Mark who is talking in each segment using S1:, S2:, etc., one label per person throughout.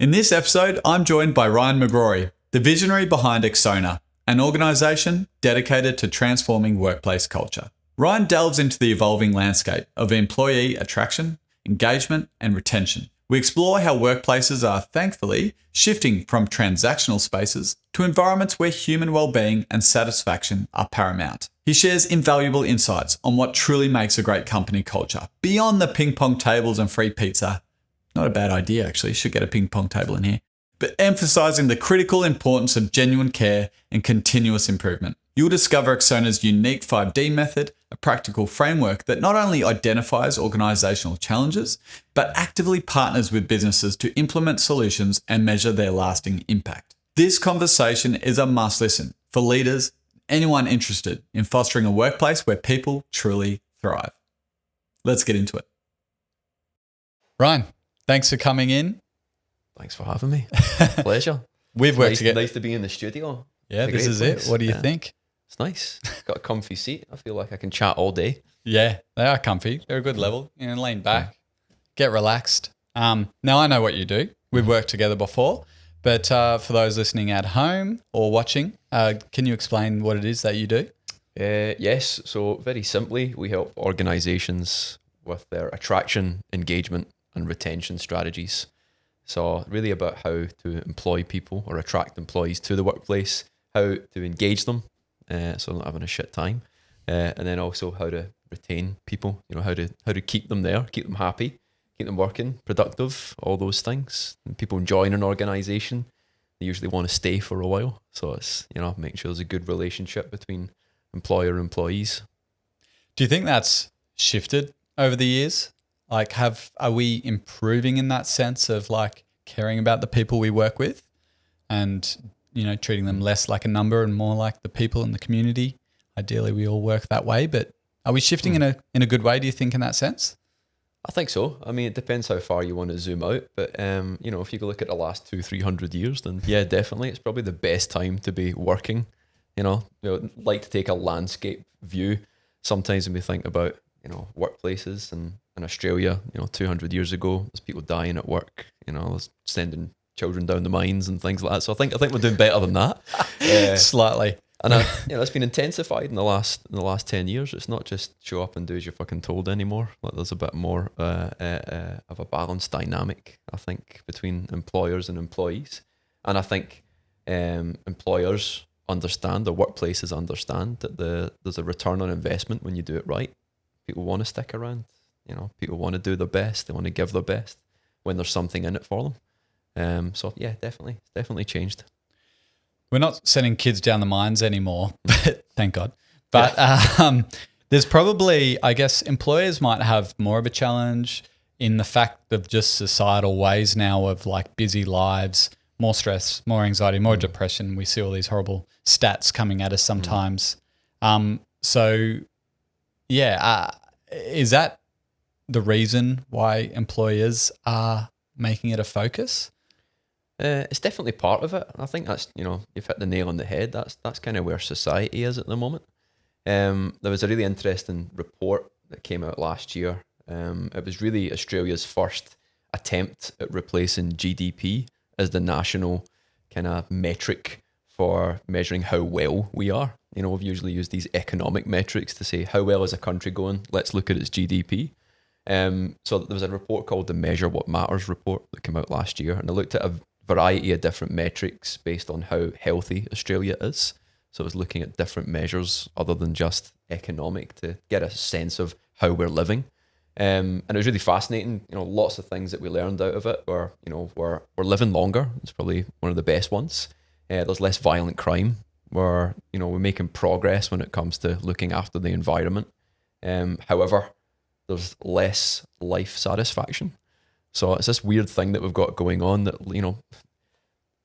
S1: In this episode, I'm joined by Ryan McGrory, the visionary behind Exsona, an organisation dedicated to transforming workplace culture. Ryan delves into the evolving landscape of employee attraction, engagement, and retention. We explore how workplaces are thankfully shifting from transactional spaces to environments where human well-being and satisfaction are paramount. He shares invaluable insights on what truly makes a great company culture, beyond the ping pong tables and free pizza. Not a bad idea, actually. Should get a ping pong table in here. But emphasizing the critical importance of genuine care and continuous improvement. You'll discover Exsona's unique 5D method, a practical framework that not only identifies organizational challenges, but actively partners with businesses to implement solutions and measure their lasting impact. This conversation is a must listen for leaders, anyone interested in fostering a workplace where people truly thrive. Let's get into it. Ryan, thanks for coming in.
S2: Thanks for having me. Pleasure.
S1: We've worked together.
S2: Nice to be in the studio.
S1: Yeah, this is it. What do you think?
S2: It's nice. Got a comfy seat. I feel like I can chat all day.
S1: Yeah, they are comfy. They're a good level. Lean back, get relaxed. Now I know what you do. We've worked together before, but for those listening at home or watching, can you explain what it is that you do?
S2: Yes. So very simply, we help organizations with their attraction, engagement, and retention strategies. So really about how to employ people or attract employees to the workplace, how to engage them so they're not having a shit time, and then also how to retain people, how to keep them there, keep them happy, keep them working, productive, all those things. And people join an organization, they usually want to stay for a while. So it's, making sure there's a good relationship between employer and employees.
S1: Do you think that's shifted over the years? Like, are we improving in that sense of like caring about the people we work with and, treating them less like a number and more like the people in the community? Ideally, we all work that way, but are we shifting in a good way, do you think, in that sense?
S2: I think so. I mean, it depends how far you want to zoom out, but, if you look at the last 200-300 years, then yeah, definitely. It's probably the best time to be working, like to take a landscape view. Sometimes when we think about, workplaces and in Australia, 200 years ago, there's people dying at work, sending children down the mines and things like that. So I think we're doing better than that.
S1: Slightly.
S2: And it's been intensified in the last 10 years. It's not just show up and do as you're fucking told anymore. Like there's a bit more of a balanced dynamic, I think, between employers and employees. And I think employers understand, the workplaces understand that there's a return on investment when you do it right. People want to stick around. People want to do their best. They want to give their best when there's something in it for them. So yeah, definitely changed.
S1: We're not sending kids down the mines anymore, but thank God. But there's probably, I guess, employers might have more of a challenge in the fact of just societal ways now of like busy lives, more stress, more anxiety, more depression. We see all these horrible stats coming at us sometimes. So yeah, is that the reason why employers are making it a focus?
S2: It's definitely part of it. I think that's, you've hit the nail on the head. That's kind of where society is at the moment. There was a really interesting report that came out last year. It was really Australia's first attempt at replacing GDP as the national kind of metric for measuring how well we are. We've usually used these economic metrics to say how well is a country going. Let's look at its GDP. So there was a report called the Measure What Matters report that came out last year, and it looked at a variety of different metrics based on how healthy Australia is. So it was looking at different measures other than just economic to get a sense of how we're living. And it was really fascinating. Lots of things that we learned out of it were, we're living longer. It's probably one of the best ones. There's less violent crime. We're making progress when it comes to looking after the environment. However, there's less life satisfaction. So it's this weird thing that we've got going on that,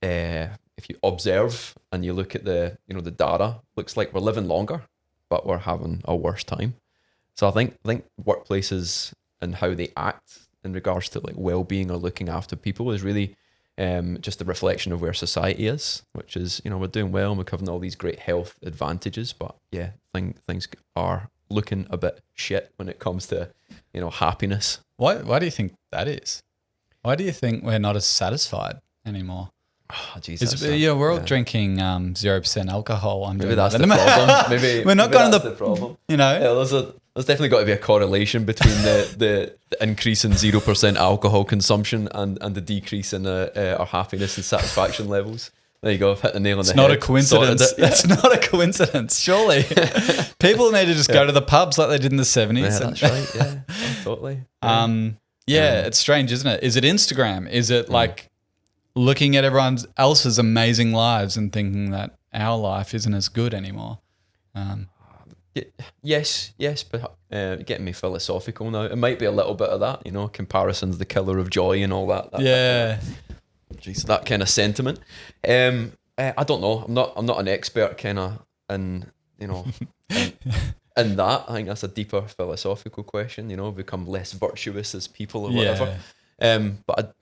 S2: if you observe and you look at the data, looks like we're living longer, but we're having a worse time. So I think workplaces and how they act in regards to like well-being or looking after people is really just a reflection of where society is, which is, we're doing well and we're having all these great health advantages, but yeah, things are looking a bit shit when it comes to, happiness.
S1: Why do you think that is? Why do you think we're not as satisfied?
S2: anymore. Oh, geez,
S1: we're all drinking 0% alcohol.
S2: Maybe that's the problem. Maybe
S1: we're not going to the
S2: problem.
S1: There's
S2: definitely got to be a correlation between the increase in 0% alcohol consumption and the decrease in our happiness and satisfaction levels. There you go. I've hit the nail on the head.
S1: It's not a coincidence. It's not a coincidence. Surely, people need to just go to the pubs like they did in the 70s.
S2: Yeah, that's right. Yeah, totally.
S1: It's strange, isn't it? Is it Instagram? Is it like looking at everyone else's amazing lives and thinking that our life isn't as good anymore?
S2: Yes, but getting me philosophical now. It might be a little bit of that, comparison's the killer of joy and all that. That kind of sentiment. I don't know. I'm not an expert kind of in in that. I think that's a deeper philosophical question. Become less virtuous as people or whatever. But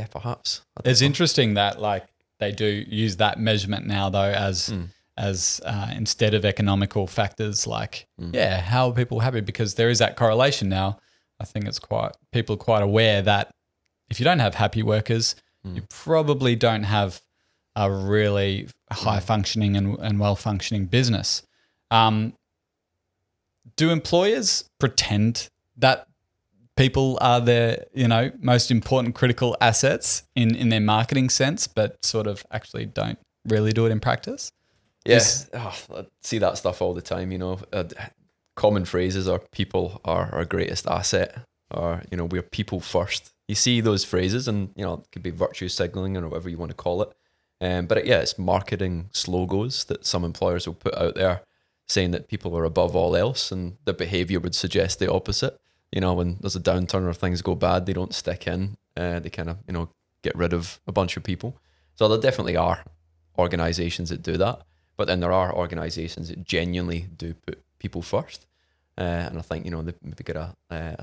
S2: perhaps.
S1: It's interesting that like they do use that measurement now though as instead of economical factors like how are people happy, because there is that correlation now. I think people are quite aware that if you don't have happy workers, you probably don't have a really high functioning and well functioning business. Do employers pretend that people are their, most important critical assets in their marketing sense, but sort of actually don't really do it in practice?
S2: Yes, I see that stuff all the time. Common phrases are "people are our greatest asset," or we're people first. You see those phrases, and it could be virtue signaling or whatever you want to call it. But it's marketing slogans that some employers will put out there, saying that people are above all else, and the behaviour would suggest the opposite. When there's a downturn or things go bad, they don't stick in. They kind of get rid of a bunch of people. So there definitely are organisations that do that. But then there are organisations that genuinely do put people first. And I think, they maybe get a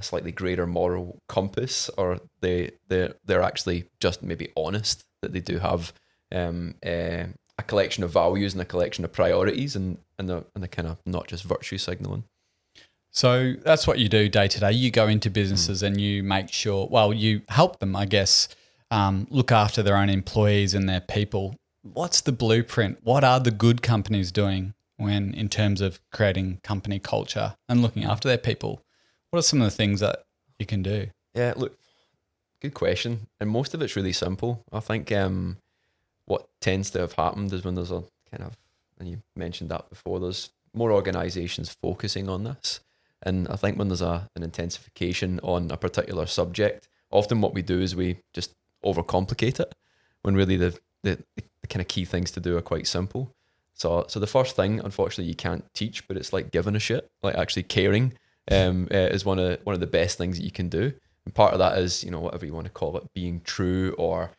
S2: slightly greater moral compass, or they're actually just maybe honest that they do have a collection of values and a collection of priorities, and they're kind of not just virtue signalling.
S1: So that's what you do day to day. You go into businesses and you make sure, you help them, I guess, look after their own employees and their people. What's the blueprint? What are the good companies doing in terms of creating company culture and looking after their people? What are some of the things that you can do?
S2: Yeah, look, good question. And most of it's really simple. I think what tends to have happened is when there's a kind of, and you mentioned that before, there's more organisations focusing on this. And I think when there's an intensification on a particular subject, often what we do is we just overcomplicate it, when really the kind of key things to do are quite simple. So the first thing, unfortunately, you can't teach, but it's like giving a shit, like actually caring, is one of the best things that you can do. And part of that is, whatever you want to call it, being true, or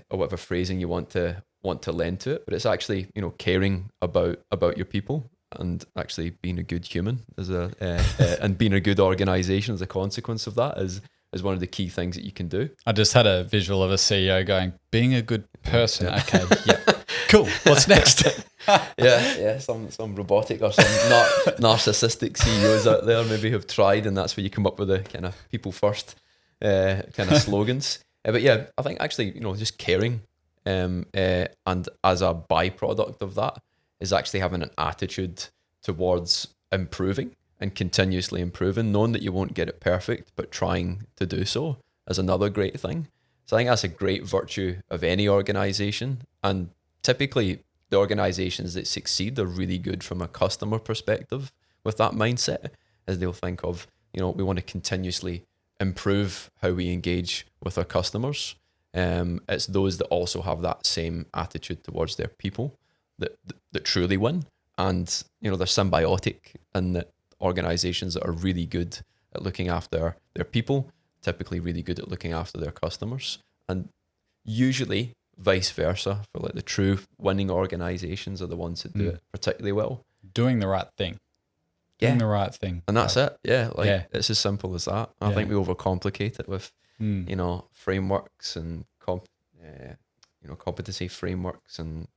S2: whatever phrasing you want to lend to it. But it's actually, caring about your people, and actually being a good human and being a good organisation as a consequence of that is one of the key things that you can do.
S1: I just had a visual of a CEO going, being a good person. Yeah. Okay, yeah, cool. What's next?
S2: Some robotic or some narcissistic CEOs out there maybe have tried, and that's where you come up with the kind of people first kind of slogans. But yeah, I think actually, just caring, and as a byproduct of that is actually having an attitude towards improving and continuously improving, knowing that you won't get it perfect, but trying to do so is another great thing. So I think that's a great virtue of any organisation. And typically the organisations that succeed are really good from a customer perspective with that mindset, as they'll think of, we want to continuously improve how we engage with our customers. It's those that also have that same attitude towards their people that truly win. And, they're symbiotic, and that organizations that are really good at looking after their people, typically really good at looking after their customers, and usually vice versa, for like the true winning organizations are the ones that do it particularly well.
S1: Doing the right thing. Doing the right thing.
S2: And that's it. Yeah. It's as simple as that. I think we overcomplicate it with, frameworks and competency frameworks and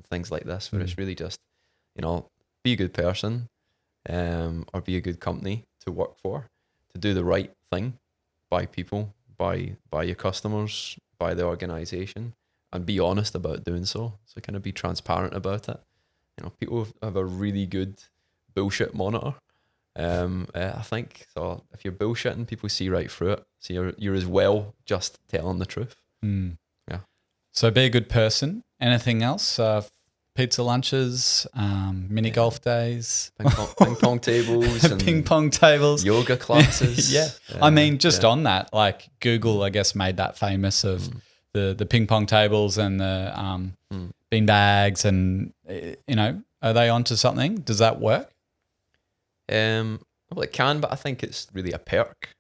S2: things like this, where it's really just, be a good person, or be a good company to work for, to do the right thing by people, by your customers, by the organization and be honest about doing so. So kind of be transparent about it. You know, people have a really good bullshit monitor. I think so. If you're bullshitting, people see right through it. So you're as well just telling the truth. Yeah.
S1: So be a good person. Anything else? Pizza lunches, mini golf days,
S2: ping pong tables, and
S1: ping pong tables,
S2: yoga classes.
S1: Yeah. I mean, just on that, like Google, I guess, made that famous of the ping pong tables and the bean bags, and are they onto something? Does that work?
S2: Well, it can, but I think it's really a perk.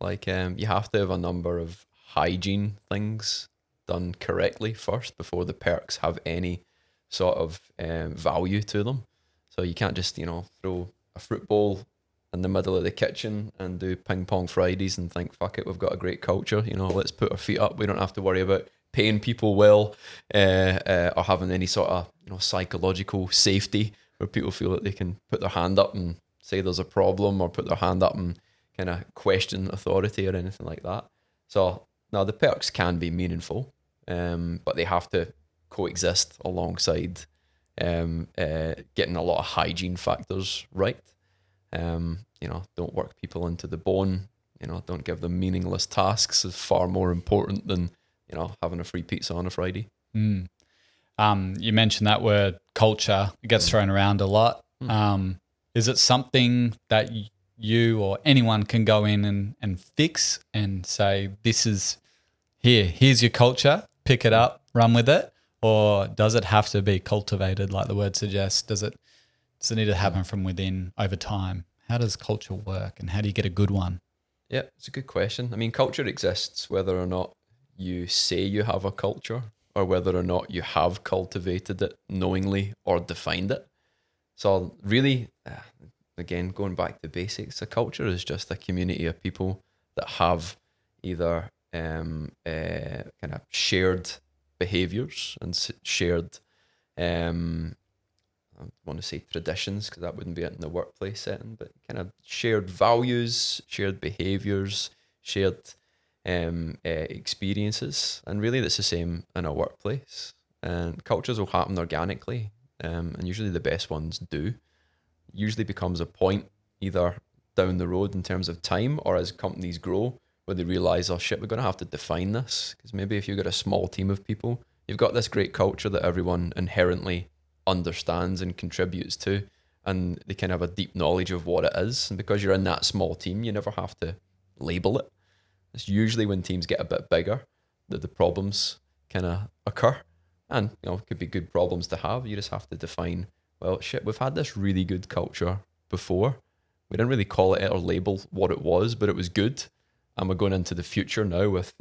S2: Like you have to have a number of hygiene things done correctly first before the perks have any sort of value to them. So you can't just throw a fruit bowl in the middle of the kitchen and do ping pong Fridays and think, fuck it, we've got a great culture, let's put our feet up, we don't have to worry about paying people well, or having any sort of psychological safety where people feel that they can put their hand up and say there's a problem, or put their hand up and kind of question authority or anything like that. So now the perks can be meaningful, but they have to coexist alongside getting a lot of hygiene factors right. Don't work people into the bone. Don't give them meaningless tasks is far more important than having a free pizza on a Friday.
S1: You mentioned that word culture. It gets thrown around a lot. Is it something that you or anyone can go in and fix and say, this is here's your culture, pick it up, run with it? Or does it have to be cultivated, like the word suggests? Does it need to happen from within over time? How does culture work, and how do you get a good one?
S2: Yeah, it's a good question. I mean, culture exists whether or not you say you have a culture, or whether or not you have cultivated it knowingly or defined it. So really, again, going back to basics, a culture is just a community of people that have either kind of shared behaviors and shared, I want to say traditions, because that wouldn't be it in the workplace setting, but kind of shared values, shared behaviors, shared experiences. And really that's the same in a workplace. And cultures will happen organically, and usually the best ones do. Usually becomes a point either down the road in terms of time, or as companies grow, where they realize, oh shit, we're going to have to define this. Because maybe if you've got a small team of people, you've got this great culture that everyone inherently understands and contributes to, and they can have a deep knowledge of what it is. And because you're in that small team, you never have to label it. It's usually when teams get a bit bigger that the problems kind of occur. And it could be good problems to have. You just have to define, well, shit, we've had this really good culture before. We didn't really call it or label what it was, but it was good. And we're going into the future now with,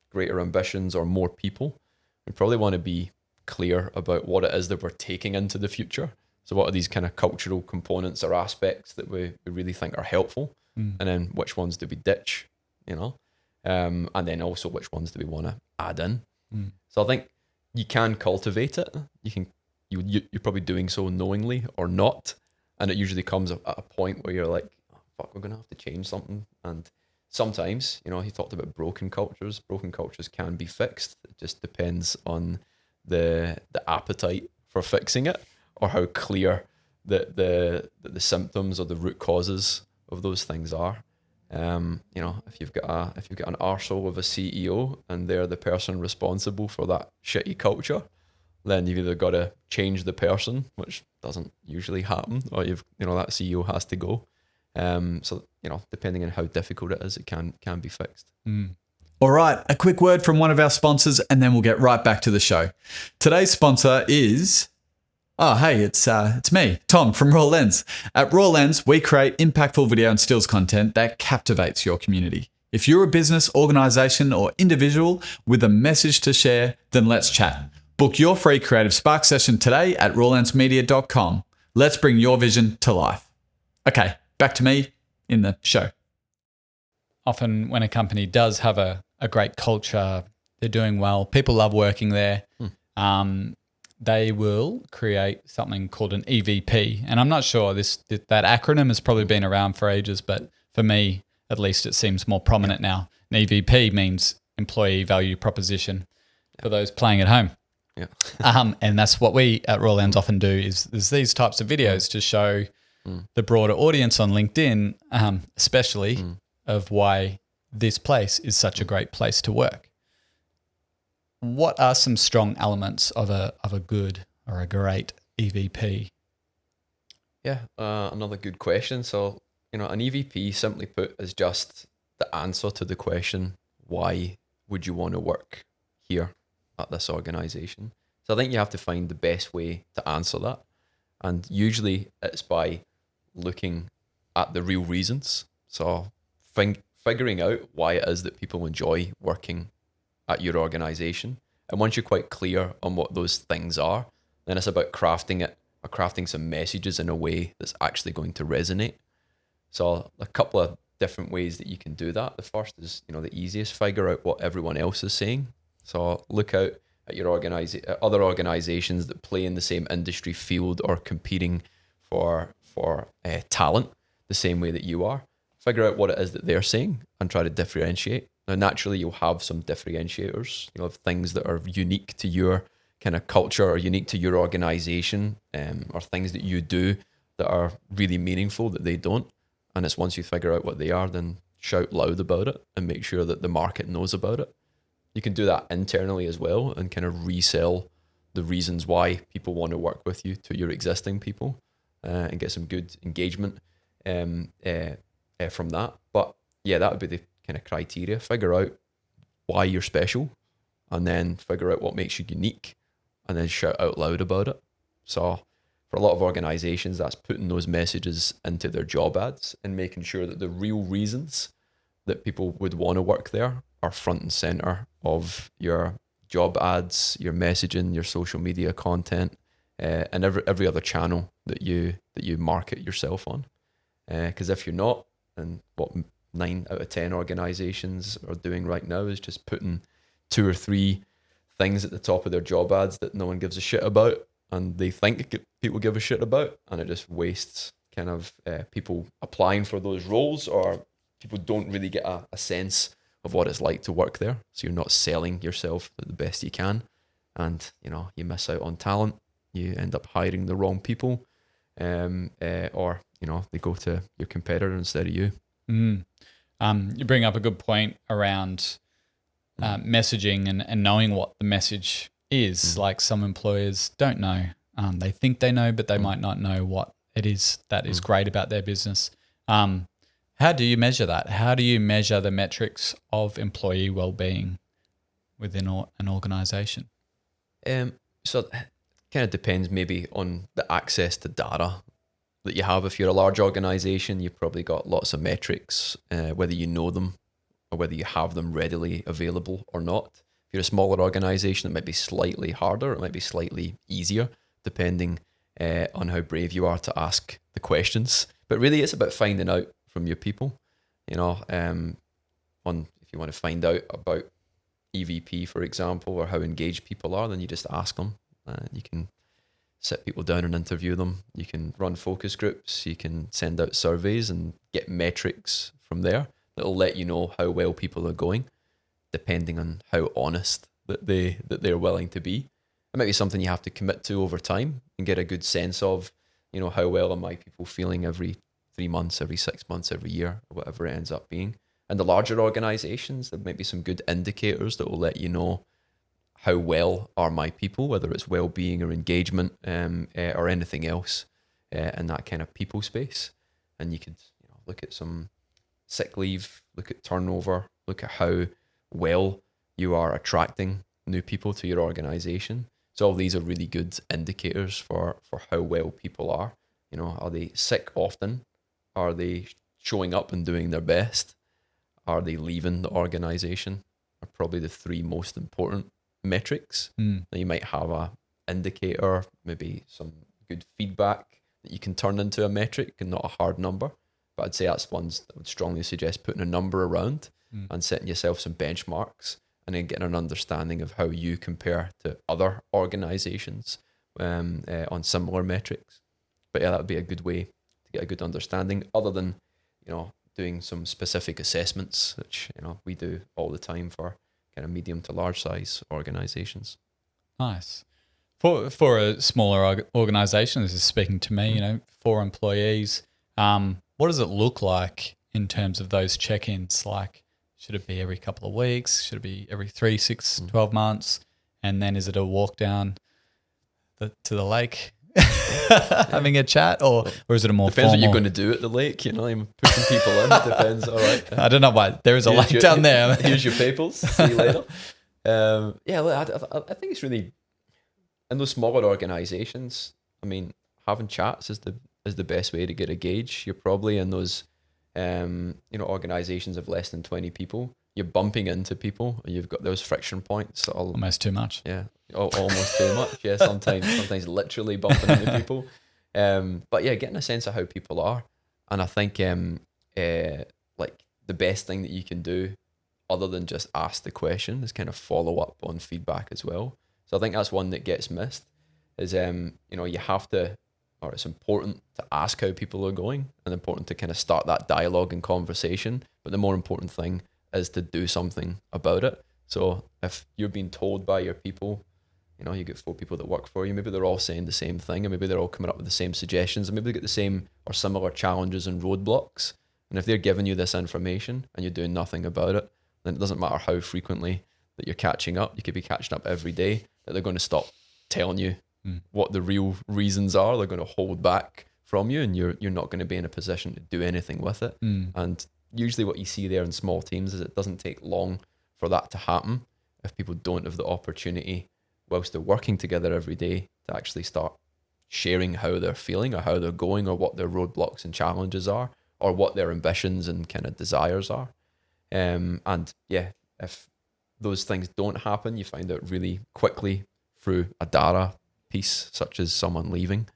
S2: greater ambitions or more people. We probably want to be clear about what it is that we're taking into the future. So what are these kind of cultural components or aspects that we really think are helpful? And then which ones do we ditch, and then also which ones do we want to add in? So I think you can cultivate it. You're probably doing so knowingly or not. And it usually comes at a point where you're like, oh, fuck, we're going to have to change something. And sometimes, he talked about broken cultures. Broken cultures can be fixed. It just depends on the appetite for fixing it, or how clear the symptoms or the root causes of those things are. If you've got an arsehole of a CEO and they're the person responsible for that shitty culture, then you've either got to change the person, which doesn't usually happen, or that CEO has to go. So depending on how difficult it is, it can be fixed.
S1: All right, a quick word from one of our sponsors, and then we'll get right back to the show. Today's sponsor is, it's me, Tom from Raw Lens. At Raw Lens, we create impactful video and stills content that captivates your community. If you're a business, organization, or individual with a message to share, then let's chat. Book your free Creative Spark session today at rawlensmedia.com. Let's bring your vision to life. Okay, back to me in the show. Often when a company does have a great culture, they're doing well, people love working there, they will create something called an EVP. And I'm not sure that acronym has probably been around for ages, but for me, at least, it seems more prominent now. An EVP means employee value proposition for those playing at home.
S2: Yeah.
S1: And that's what we at Raw Lens often do is these types of videos to show the broader audience on LinkedIn, especially of why this place is such a great place to work. What are some strong elements of a good or a great EVP?
S2: Yeah, another good question. So, an EVP, simply put, is just the answer to the question, why would you want to work here at this organization? So I think you have to find the best way to answer that. And usually it's by looking at the real reasons. So figuring out why it is that people enjoy working at your organization. And once you're quite clear on what those things are, then it's about crafting some messages in a way that's actually going to resonate. So a couple of different ways that you can do that. The first is, the easiest, figure out what everyone else is saying. So look out at your other organizations that play in the same industry field or competing for talent the same way that you are. Figure out what it is that they're saying and try to differentiate. Now, naturally, you'll have some differentiators. You'll have things that are unique to your kind of culture or unique to your organization, or things that you do that are really meaningful that they don't. And it's once you figure out what they are, then shout loud about it and make sure that the market knows about it. You can do that internally as well and kind of resell the reasons why people want to work with you to your existing people, and get some good engagement from that. But yeah, that would be the kind of criteria. Figure out why you're special and then figure out what makes you unique and then shout out loud about it. So for a lot of organizations, that's putting those messages into their job ads and making sure that the real reasons that people would want to work there are front and center of your job ads, your messaging, your social media content, and every other channel that you market yourself on. Because if you're not, and what 9 out of 10 organizations are doing right now is just putting 2 or 3 things at the top of their job ads that no one gives a shit about, and they think people give a shit about, and it just wastes kind of people applying for those roles, or people don't really get a sense of what it's like to work there. So you're not selling yourself the best you can, and you miss out on talent. You end up hiring the wrong people, or they go to your competitor instead of you.
S1: You bring up a good point around messaging and knowing what the message is. Like some employers don't know. They think they know, but they might not know what it is that is great about their business. How do you measure that? How do you measure the metrics of employee well-being within an organization?
S2: So it kind of depends maybe on the access to data that you have. If you're a large organization, you've probably got lots of metrics, whether you know them or whether you have them readily available or not. If you're a smaller organization, it might be slightly harder. It might be slightly easier, depending on how brave you are to ask the questions. But really, it's about finding out from your people. If you want to find out about EVP, for example, or how engaged people are, then you just ask them. You can sit people down and interview them. You can run focus groups. You can send out surveys and get metrics from there that'll let you know how well people are going, depending on how honest that they're willing to be. It might be something you have to commit to over time and get a good sense of, how well are my people feeling every 3 months, every 6 months, every year, or whatever it ends up being. And the larger organizations, there might be some good indicators that will let you know how well are my people, whether it's well-being or engagement, or anything else in that kind of people space. And you could look at some sick leave, look at turnover, look at how well you are attracting new people to your organization. So all these are really good indicators for how well people are. Are they sick often? Are they showing up and doing their best? Are they leaving the organization? Are probably the 3 most important metrics. Now you might have a indicator, maybe some good feedback that you can turn into a metric and not a hard number. But I'd say that's ones that I would strongly suggest putting a number around and setting yourself some benchmarks, and then getting an understanding of how you compare to other organizations on similar metrics. But yeah, that would be a good way to get a good understanding, other than doing some specific assessments, which we do all the time for kind of medium to large size organizations.
S1: Nice. For a smaller organization, this is speaking to me, 4 employees, what does it look like in terms of those check-ins? Like, should it be every couple of weeks? Should it be every 3, 6, 12 months? And then is it a walk down to the lake having a chat, or is it a more
S2: depends
S1: formal?
S2: what you're going to do at the lake, I'm pushing people in. It depends. All right.
S1: I don't know why there is a lake down there.
S2: Here's your papers. See you later. I think it's really, in those smaller organizations, I mean, having chats is the best way to get a gauge. You're probably in those organizations of less than 20 people. You're bumping into people and you've got those friction points.
S1: Almost too much.
S2: Yeah. Almost too much. Yeah. Sometimes literally bumping into people. But yeah, getting a sense of how people are. And I think like the best thing that you can do other than just ask the question is kind of follow up on feedback as well. So I think that's one that gets missed is, you have to, or it's important to ask how people are going and important to kind of start that dialogue and conversation. But the more important thing is to do something about it. So if you're being told by your people, you get 4 people that work for you, maybe they're all saying the same thing, and maybe they're all coming up with the same suggestions, and maybe they get the same or similar challenges and roadblocks. And if they're giving you this information and you're doing nothing about it, then it doesn't matter how frequently that you're catching up. You could be catching up every day, that they're going to stop telling you what the real reasons are. They're going to hold back from you, and you're not going to be in a position to do anything with it. And usually what you see there in small teams is it doesn't take long for that to happen if people don't have the opportunity whilst they're working together every day to actually start sharing how they're feeling or how they're going or what their roadblocks and challenges are or what their ambitions and kind of desires are. And yeah, if those things don't happen, you find out really quickly through a data piece, such as someone leaving.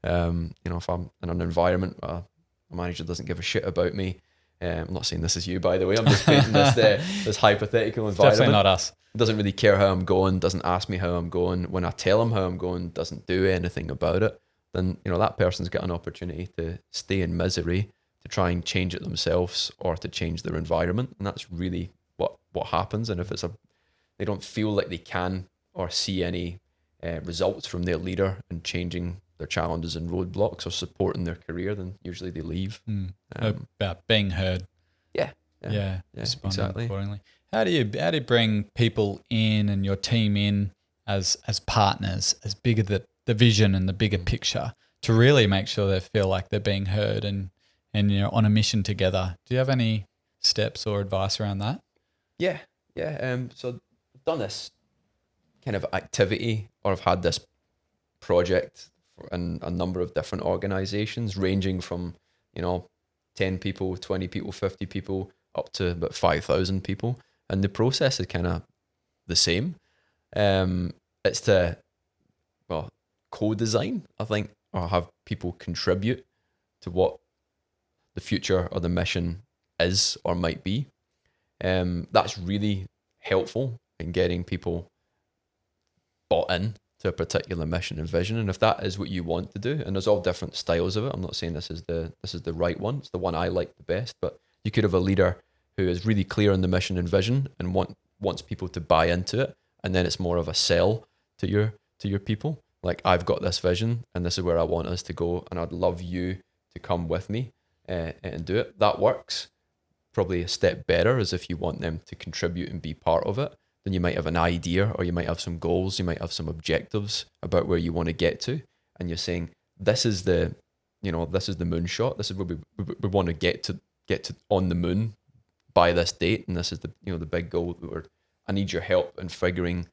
S2: If I'm in an environment where a manager doesn't give a shit about me, I'm not saying this is you, by the way, I'm just painting this hypothetical environment.
S1: Definitely not us.
S2: Doesn't really care how I'm going, doesn't ask me how I'm going. When I tell him how I'm going, doesn't do anything about it, then that person's got an opportunity to stay in misery, to try and change it themselves or to change their environment. And that's really what happens. And if they don't feel like they can or see any results from their leader and changing their challenges and roadblocks or supporting their career, then usually they leave.
S1: About being heard.
S2: Yeah, exactly.
S1: Accordingly. How do you bring people in and your team in as partners, as big of the vision and the bigger picture, to really make sure they feel like they're being heard and on a mission together? Do you have any steps or advice around that?
S2: Yeah. So I've done this kind of activity, or I've had this project in a number of different organizations, ranging from 10 people, 20 people, 50 people, up to about 5,000 people. And the process is kind of the same. It's to, co-design, I think, or have people contribute to what the future or the mission is or might be. That's really helpful in getting people bought in to a particular mission and vision. And if that is what you want to do, and there's all different styles of it, I'm not saying this is the right one, it's the one I like the best, but you could have a leader who is really clear on the mission and vision and wants people to buy into it, and then it's more of a sell to your people. Like, I've got this vision and this is where I want us to go, and I'd love you to come with me and do it. That works. Probably a step better is if you want them to contribute and be part of it. Then you might have an idea, or you might have some goals, you might have some objectives about where you want to get to, and you're saying, this is the moonshot. This is where we want to get to on the moon by this date, and this is the big goal. I need your help in figuring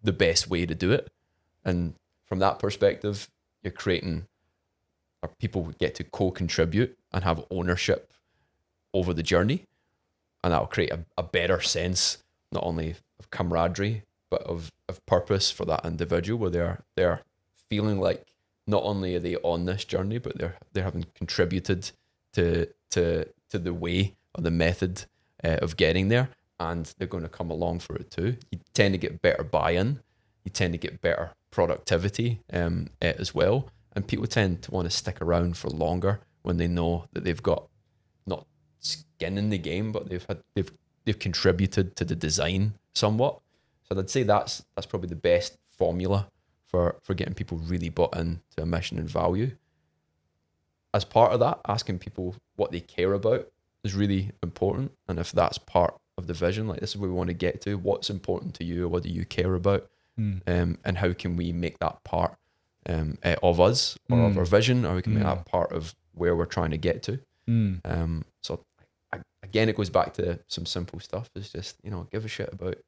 S2: the best way to do it. And from that perspective, you're creating, or people get to co-contribute and have ownership over the journey, and that'll create a better sense not only of camaraderie but of purpose for that individual, where they're feeling like not only are they on this journey, but they're having contributed to the way or the method of getting there, and they're going to come along for it too. You tend to get better buy-in, you tend to get better productivity as well, and people tend to want to stick around for longer when they know that they've got not skin in the game, but they've they've contributed to the design somewhat. So I'd say that's probably the best formula for getting people really bought into a mission and value. As part of that, asking people what they care about is really important. And if that's part of the vision, like this is where we want to get to, what's important to you, or what do you care about, and how can we make that part of us or of our vision, or we can make that part of where we're trying to get to. So again, it goes back to some simple stuff. It's just, give a shit about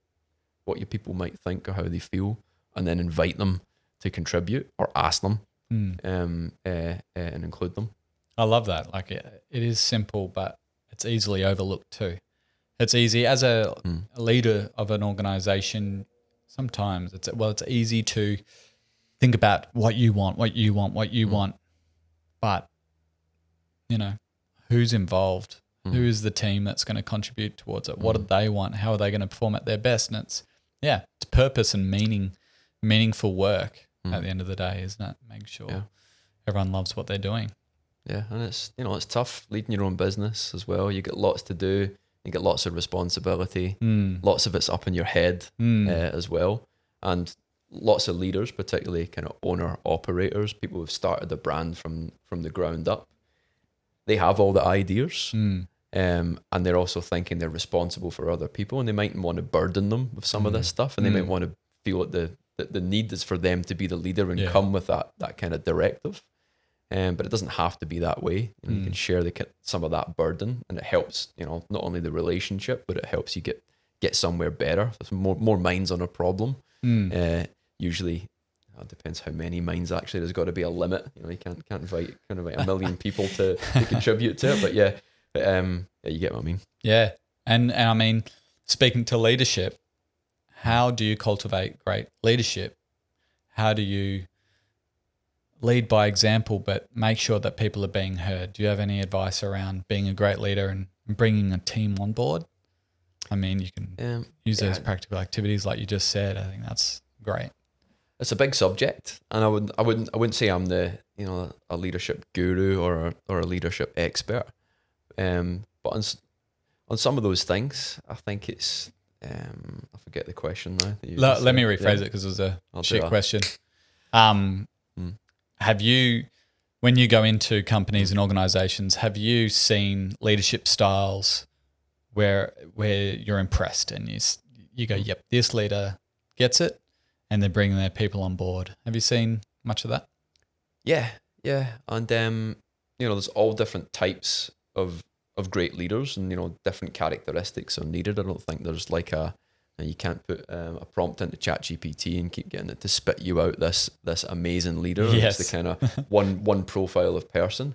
S2: what your people might think or how they feel, and then invite them to contribute or ask them and include them.
S1: I love that. Like it is simple, but it's easily overlooked too. It's easy as a leader of an organization. Sometimes it's easy to think about what you want, but who's involved? Who is the team that's going to contribute towards it? What do they want? How are they going to perform at their best? And it's purpose and meaningful work at the end of the day, isn't it? Make sure everyone loves what they're doing.
S2: Yeah, and it's it's tough leading your own business as well. You get lots to do, you get lots of responsibility, lots of it's up in your head as well, and lots of leaders, particularly kind of owner operators, people who've started the brand from the ground up. They have all the ideas, and they're also thinking they're responsible for other people, and they might want to burden them with some of this stuff, and they might want to feel that the need is for them to be the leader and come with that kind of directive. But it doesn't have to be that way. You can share some of that burden, and it helps, not only the relationship, but it helps you get somewhere better. There's more minds on a problem. Usually, it depends how many minds actually. There's got to be a limit. You can't invite a million people to contribute to it. But you get what I mean. Yeah,
S1: and I mean, speaking to leadership, how do you cultivate great leadership? How do you lead by example, but make sure that people are being heard? Do you have any advice around being a great leader and bringing a team on board? I mean, you can use those practical activities like you just said. I think that's great.
S2: It's a big subject, and I wouldn't say I'm the a leadership guru or a leadership expert. But on some of those things, I think it's I forget the question now.
S1: Let me rephrase it because it was a shit question. Have you, when you go into companies and organizations, have you seen leadership styles where you're impressed and you go, yep, this leader gets it, and they're bringing their people on board? Have you seen much of that?
S2: Yeah. And there's all different types of great leaders, and different characteristics are needed. I don't think there's you can't put a prompt into ChatGPT and keep getting it to spit you out this amazing leader.
S1: Yes.
S2: It's the kind of one profile of person.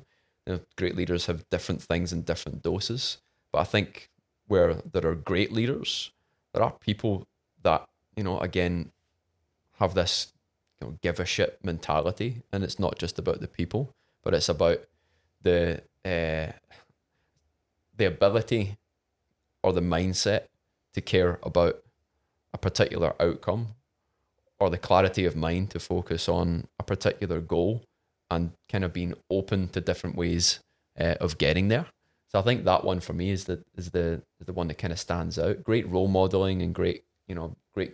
S2: Great leaders have different things in different doses. But I think where there are great leaders, there are people that, again, have this give a shit mentality, and it's not just about the people, but it's about the ability or the mindset to care about a particular outcome, or the clarity of mind to focus on a particular goal, and kind of being open to different ways of getting there. So I think that one for me is the one that kind of stands out. Great role modeling and great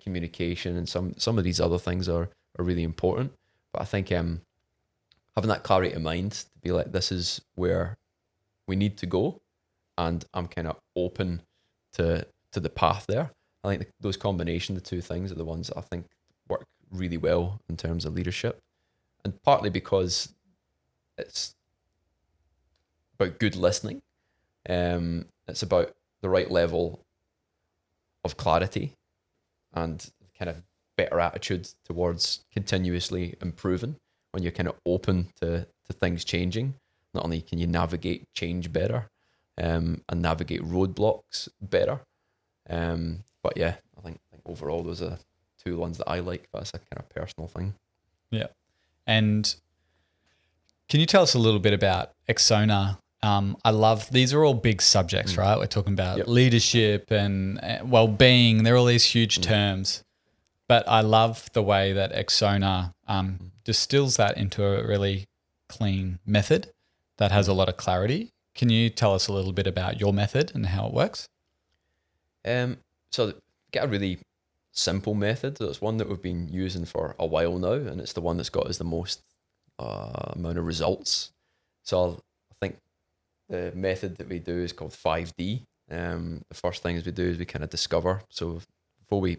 S2: communication, and some of these other things are really important. But I think having that clarity of mind to be like, this is where we need to go, and I'm kind of open to the path there. I think those combination, the two things, are the ones that I think work really well in terms of leadership, and partly because it's about good listening. It's about the right level of clarity and kind of better attitude towards continuously improving. When you're kind of open to things changing, not only can you navigate change better and navigate roadblocks better, but yeah, I think overall those are two ones that I like. That's a kind of personal thing.
S1: Yeah. And can you tell us a little bit about Exsona? I love, these are all big subjects, right? We're talking about leadership and well-being. They're all these huge terms. But I love the way that Exsona distills that into a really clean method that has a lot of clarity. Can you tell us a little bit about your method and how it works?
S2: So get a really simple method. It's one that we've been using for a while now, and it's the one that's got us the most amount of results. So I think the method that we do is called 5D. The first things we do is we kind of discover. So before we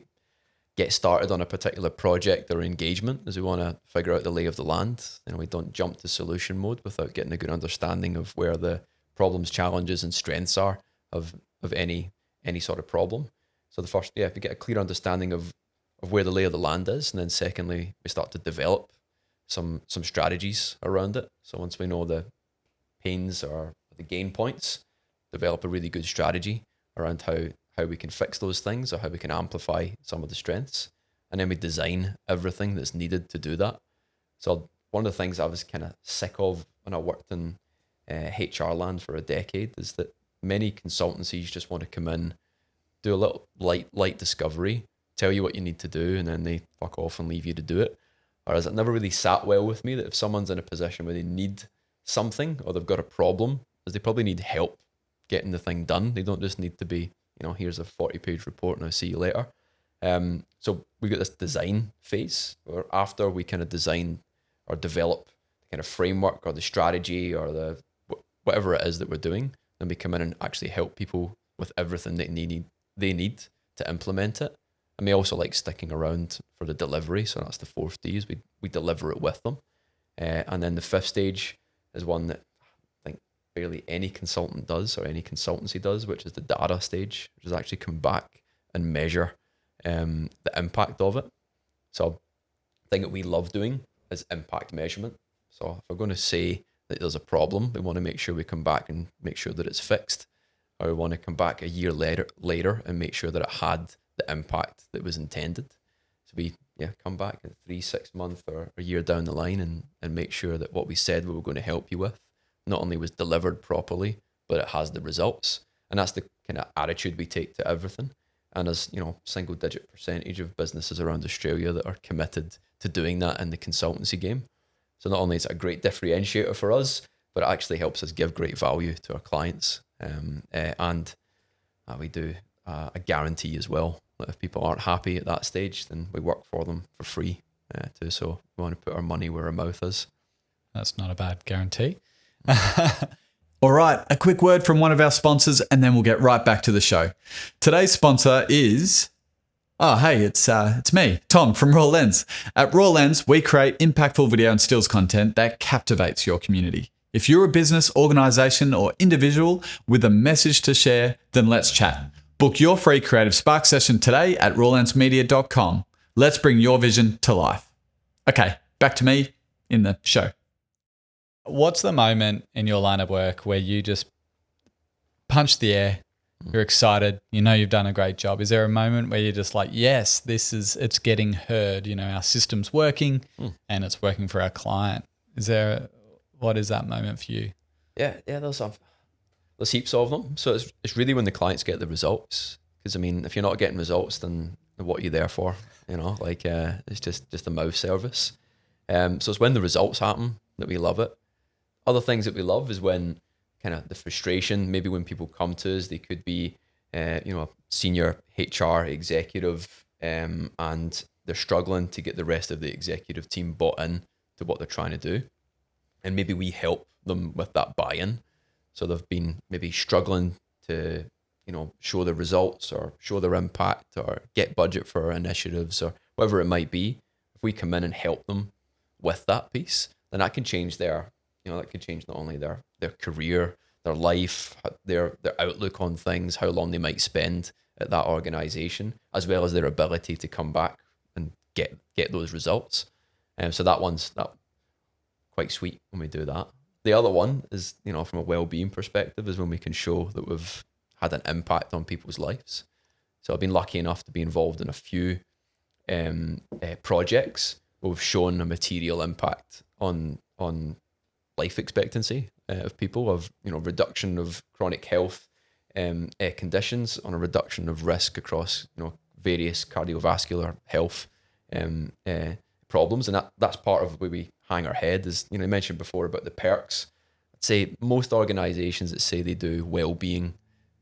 S2: get started on a particular project or engagement, is we want to figure out the lay of the land. We don't jump to solution mode without getting a good understanding of where the problems, challenges, and strengths are of any sort of problem. So the first, if we get a clear understanding of where the lay of the land is, and then secondly, we start to develop some strategies around it. So once we know the pains or the gain points, develop a really good strategy around how we can fix those things or how we can amplify some of the strengths. And then we design everything that's needed to do that. So one of the things I was kind of sick of when I worked in HR land for a decade is that many consultancies just want to come in, do a little light discovery, tell you what you need to do, and then they fuck off and leave you to do it. Whereas it never really sat well with me that if someone's in a position where they need something or they've got a problem, is they probably need help getting the thing done. They don't just need to be, here's a 40-page report and I'll see you later. So we got this design phase where after we kind of design or develop the kind of framework or the strategy or the whatever it is that we're doing, then we come in and actually help people with everything that they need to implement it. And we also like sticking around for the delivery. So that's the 4th D, is we deliver it with them. And then the 5th stage is one that I think barely any consultant does or any consultancy does, which is the data stage, which is actually come back and measure the impact of it. So the thing that we love doing is impact measurement. So if we're going to say that there's a problem, we want to make sure we come back and make sure that it's fixed. Or we want to come back a year later and make sure that it had the impact that was intended. So we come back in 3, 6 months or a year down the line and make sure that what we said we were going to help you with not only was delivered properly, but it has the results. And that's the kind of attitude we take to everything. And as single digit percentage of businesses around Australia that are committed to doing that in the consultancy game. So not only is it a great differentiator for us, but it actually helps us give great value to our clients. And we do a guarantee as well. That if people aren't happy at that stage, then we work for them for free too. So we want to put our money where our mouth is.
S1: That's not a bad guarantee. All right, a quick word from one of our sponsors, and then we'll get right back to the show. Today's sponsor is... it's me, Tom from Raw Lens. At Raw Lens, we create impactful video and stills content that captivates your community. If you're a business, organization, or individual with a message to share, then let's chat. Book your free Creative Spark session today at rawlensmedia.com. Let's bring your vision to life. Okay, back to me in the show. What's the moment in your line of work where you just punch the air? You're excited, you've done a great job. Is there a moment where you're just like, yes, it's getting heard, our system's working and it's working for our client? What is that moment for you?
S2: Yeah, there's heaps of them. So it's really when the clients get the results. Because if you're not getting results, then what are you there for? It's just a mouth service. So it's when the results happen that we love it. Other things that we love is when kind of the frustration, maybe when people come to us, they could be, a senior HR executive, and they're struggling to get the rest of the executive team bought in to what they're trying to do. And maybe we help them with that buy-in. So they've been maybe struggling to, show their results or show their impact or get budget for initiatives or whatever it might be. If we come in and help them with that piece, then that can change that could change not only their career, their life, their outlook on things, how long they might spend at that organization, as well as their ability to come back and get those results. So that one's quite sweet when we do that. The other one is, from a well-being perspective, is when we can show that we've had an impact on people's lives. So I've been lucky enough to be involved in a few projects where we've shown a material impact on life expectancy of people, of reduction of chronic health conditions, on a reduction of risk across various cardiovascular health problems. And that's part of where we hang our head. Is you mentioned before about the perks. I'd say most organizations that say they do well-being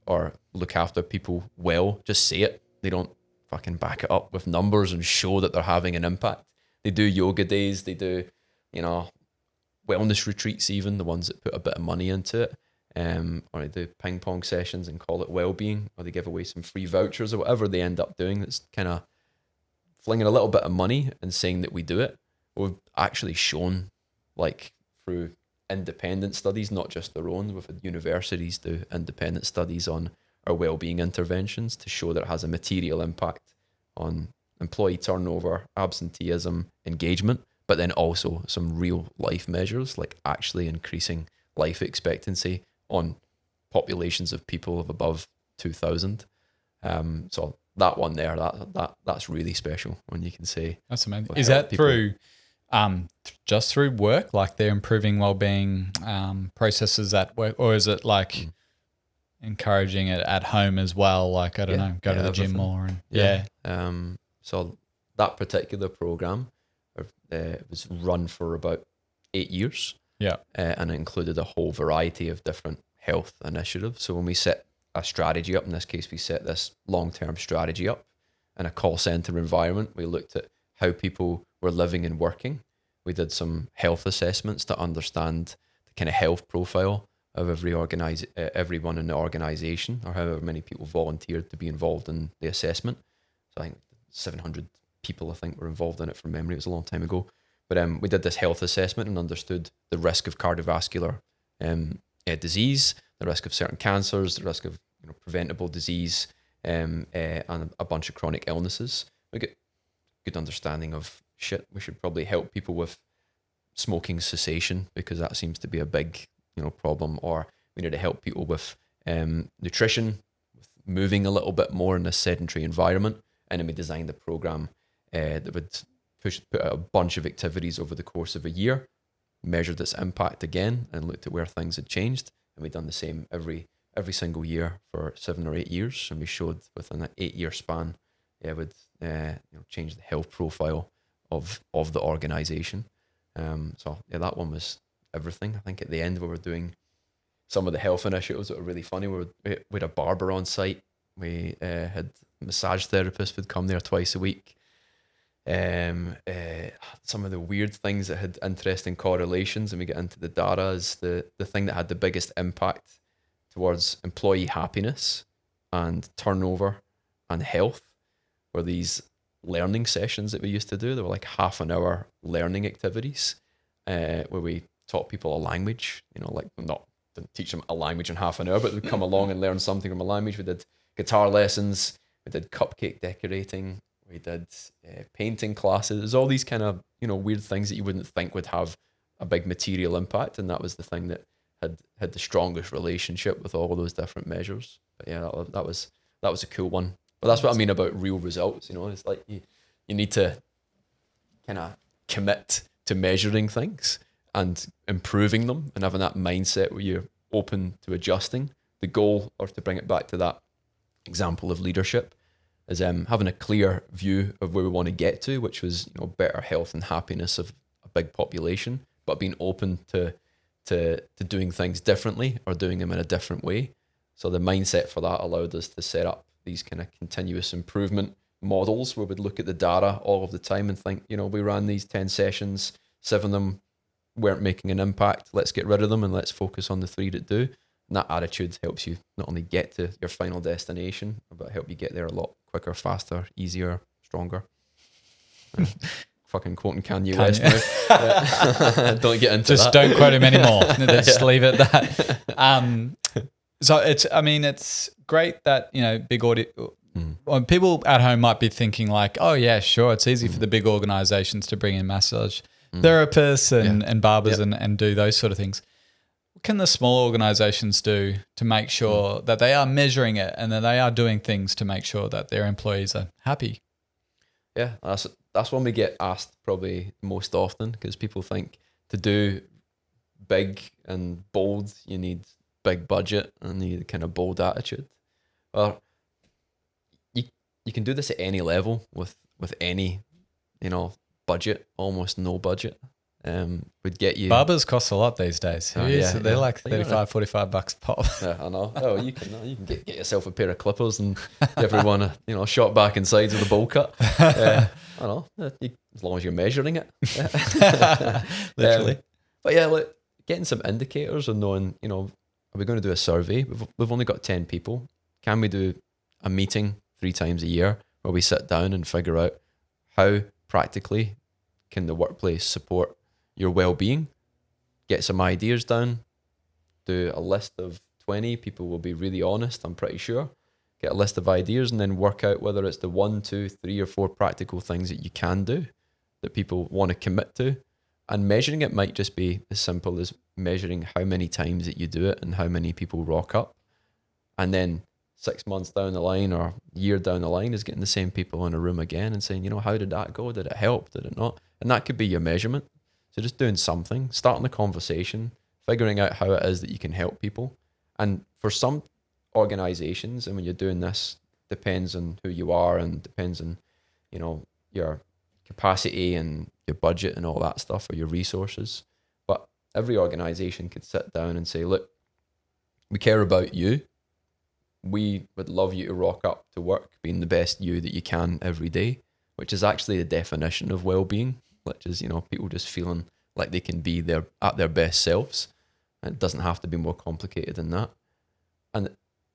S2: or look after people well just say it. They don't fucking back it up with numbers and show that they're having an impact. They do yoga days, they do, you know, wellness retreats, even the ones that put a bit of money into it, or they do ping pong sessions and call it wellbeing, or they give away some free vouchers or whatever they end up doing. That's kind of flinging a little bit of money and saying that we do it. We've actually shown, like through independent studies, not just their own. We've had universities do independent studies on our wellbeing interventions to show that it has a material impact on employee turnover, absenteeism, engagement, but then also some real life measures like actually increasing life expectancy on populations of people of above 2,000. So that one there, that's really special when you can say
S1: that's amazing. Is that people through just through work, like they're improving wellbeing processes at work, or is it like encouraging it at home as well? Like, I don't know, go to the gym more and
S2: so that particular program was run for about 8 years. And it included a whole variety of different health initiatives. So when we set a strategy up, in this case, we set this long-term strategy up in a call center environment. We looked at how people were living and working. We did some health assessments to understand the kind of health profile of everyone in the organization, or however many people volunteered to be involved in the assessment. So I think 700 people, I think, were involved in it from memory. It was a long time ago. But we did this health assessment and understood the risk of cardiovascular disease, the risk of certain cancers, the risk of preventable disease, and a bunch of chronic illnesses. We get good understanding of we should probably help people with smoking cessation, because that seems to be a big problem, or we need to help people with nutrition, with moving a little bit more in a sedentary environment. And then we designed a program that would put out a bunch of activities over the course of a year, measured its impact again, and looked at where things had changed. And we'd done the same every single year for 7 or 8 years, and we showed within an 8-year span, it would change the health profile of the organization. So that one was everything. I think at the end we were doing some of the health initiatives that were really funny. We had a barber on site. We had massage therapists would come there twice a week. Some of the weird things that had interesting correlations, and we get into the data, is the thing that had the biggest impact towards employee happiness and turnover and health were these learning sessions that we used to do. They were like half an hour learning activities where we taught people a language, didn't teach them a language in half an hour, but they'd come along and learn something from a language. We did guitar lessons, we did cupcake decorating, we did painting classes. There's all these kind of weird things that you wouldn't think would have a big material impact, and that was the thing that had the strongest relationship with all of those different measures. But yeah, that was a cool one. But that's what I mean about real results. It's like you need to kind of commit to measuring things and improving them, and having that mindset where you're open to adjusting. The goal, or to bring it back to that example of leadership, is having a clear view of where we want to get to, which was better health and happiness of a big population, but being open to doing things differently or doing them in a different way. So the mindset for that allowed us to set up these kind of continuous improvement models where we'd look at the data all of the time and think, we ran these 10 sessions, 7 of them weren't making an impact. Let's get rid of them and let's focus on the 3 that do. And that attitude helps you not only get to your final destination, but help you get there a lot quicker, faster, easier, stronger. Fucking quoting Kanye West now. Yeah. Don't get into
S1: just
S2: that.
S1: Don't quote him anymore. Just leave it at that. So it's great that, big audio. Well, people at home might be thinking like, oh yeah, sure, it's easy for the big organizations to bring in massage therapists and barbers and do those sort of things. What can the small organizations do to make sure that they are measuring it and that they are doing things to make sure that their employees are happy?
S2: Yeah, that's one we get asked probably most often, because people think to do big and bold, you need big budget and you need a kind of bold attitude. Well, you can do this at any level with any, budget, almost no budget. would get you.
S1: Barbers cost a lot these days. They're like $35, $45 a pop.
S2: Yeah, I know. Oh, you can get yourself a pair of clippers and everyone a shot back and sides with a bowl cut. I know. As long as you're measuring it.
S1: Literally.
S2: But yeah, like getting some indicators and knowing, are we going to do a survey? We've only got 10 people. Can we do a meeting 3 times a year where we sit down and figure out how practically can the workplace support your well-being? Get some ideas down. Do a list of 20. People will be really honest, I'm pretty sure. Get a list of ideas and then work out whether it's the 1, 2, 3 or 4 practical things that you can do that people want to commit to. And measuring it might just be as simple as measuring how many times that you do it and how many people rock up. And then 6 months down the line or a year down the line is getting the same people in a room again and saying, how did that go? Did it help? Did it not? And that could be your measurement. So just doing something, starting the conversation, figuring out how it is that you can help people. And for some organizations, and when you're doing this, depends on who you are and depends on, your capacity and your budget and all that stuff, or your resources. But every organization could sit down and say, look, we care about you. We would love you to rock up to work being the best you that you can every day, which is actually the definition of well-being, which is, people just feeling like they can be at their best selves. And it doesn't have to be more complicated than that. And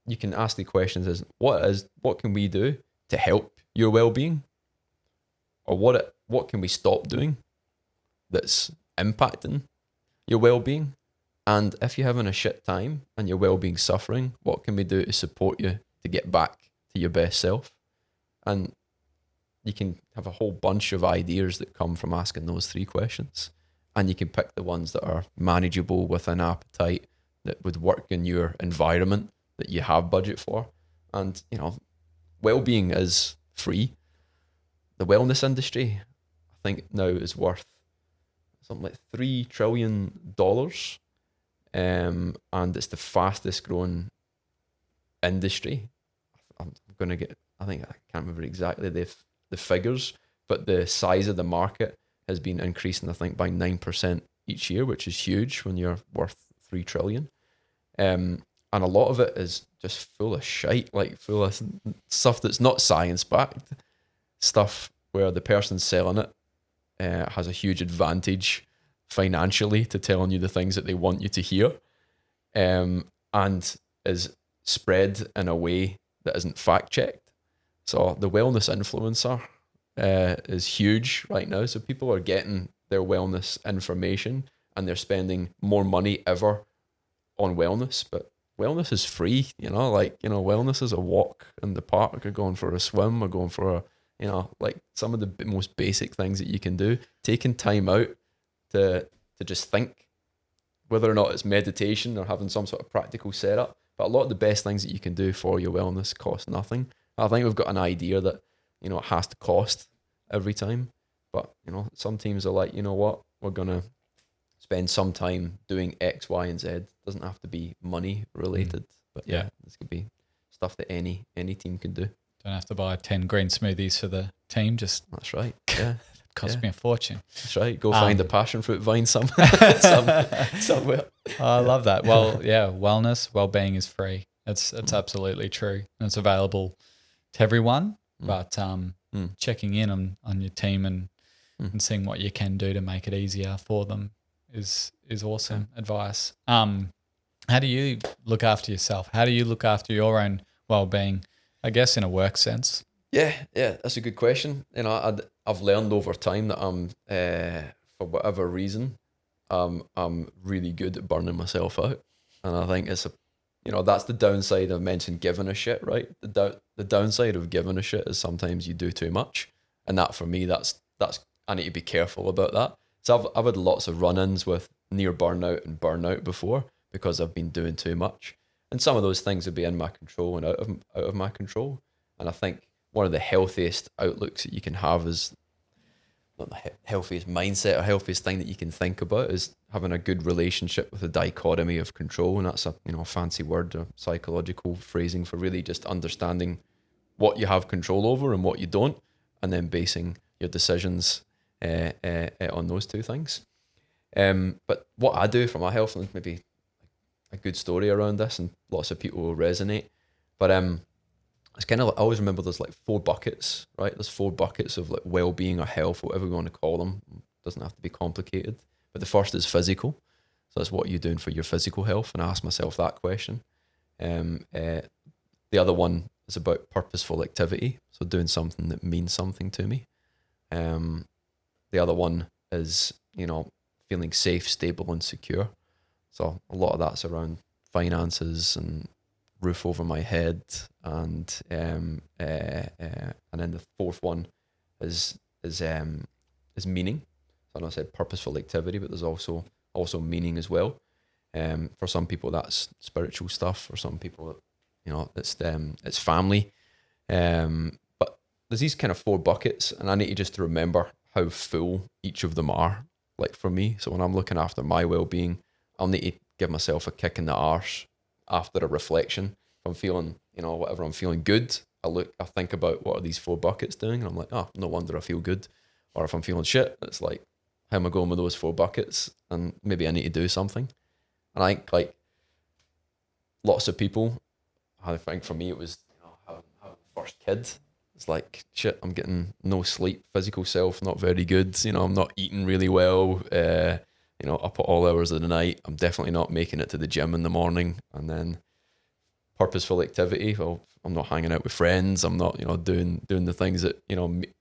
S2: you can ask the questions as, what can we do to help your well-being? Or what can we stop doing that's impacting your well-being? And if you're having a shit time and your well-being suffering, what can we do to support you to get back to your best self? And you can have a whole bunch of ideas that come from asking those 3 questions. And you can pick the ones that are manageable with an appetite that would work in your environment that you have budget for. And, well-being is free. The wellness industry, I think now is worth something like $3 trillion. And it's the fastest growing industry. I can't remember exactly the figures, but the size of the market has been increasing, I think, by 9% each year, which is huge when you're worth $3 trillion. And a lot of it is just full of shite, like full of stuff that's not science-backed, stuff where the person selling it has a huge advantage financially to telling you the things that they want you to hear, and is spread in a way that isn't fact-checked. So the wellness influencer is huge right now. So people are getting their wellness information and they're spending more money ever on wellness, but wellness is free, wellness is a walk in the park, or going for a swim, or going for some of the most basic things that you can do, taking time out to just think, whether or not it's meditation or having some sort of practical setup. But a lot of the best things that you can do for your wellness cost nothing. I think we've got an idea that, it has to cost every time. But, some teams are like, what, we're going to spend some time doing X, Y, and Z. It doesn't have to be money related. But yeah, this could be stuff that any team can do.
S1: Don't have to buy 10 green smoothies for the team.
S2: That's right. Yeah.
S1: Cost me a fortune.
S2: That's right. Go find a passion fruit vine somewhere.
S1: I love that. Well, yeah, wellness, well-being is free. It's absolutely true. And it's available to everyone, but checking in on your team and seeing what you can do to make it easier for them is awesome advice. How do you look after yourself? How do you look after your own well-being, I guess, in a work sense?
S2: Yeah, that's a good question. I've learned over time that I'm, for whatever reason, I'm really good at burning myself out, and I think it's that's the downside. I've mentioned giving a shit, right? The downside of giving a shit is sometimes you do too much, and that for me, that's I need to be careful about that. So I've had lots of run-ins with near burnout and burnout before because I've been doing too much, and some of those things would be in my control and out of my control, and I think one of the healthiest outlooks that you can have is not the healthiest mindset or healthiest thing that you can think about is having a good relationship with the dichotomy of control. And that's a fancy word or psychological phrasing for really just understanding what you have control over and what you don't, and then basing your decisions on those two things. But what I do for my health, and maybe a good story around this, and lots of people will resonate. But it's kind of like, I always remember there's like 4 buckets, right? There's 4 buckets of like well-being or health, whatever we want to call them. It doesn't have to be complicated. But the first is physical. So that's what you're doing for your physical health. And I ask myself that question. The other one is about purposeful activity. So doing something that means something to me. The other one is, feeling safe, stable, and secure. So a lot of that's around finances and roof over my head, and then the fourth one is meaning. So I know I said purposeful activity, but there's also meaning as well. For some people that's spiritual stuff. For some people, it's family. But there's these kind of 4 buckets, and I need just to remember how full each of them are. Like for me, so when I'm looking after my well-being, I'll need to give myself a kick in the arse after a reflection. If I'm feeling, whatever I'm feeling good, I think about what are these 4 buckets doing, and I'm like, oh, no wonder I feel good. Or if I'm feeling shit, it's like, how am I going with those 4 buckets? And maybe I need to do something. And I think like lots of people, I think for me it was having the first kid. It's like, shit, I'm getting no sleep, physical self not very good. I'm not eating really well. Up at all hours of the night. I'm definitely not making it to the gym in the morning. And then purposeful activity. Well, I'm not hanging out with friends. I'm not, doing the things that,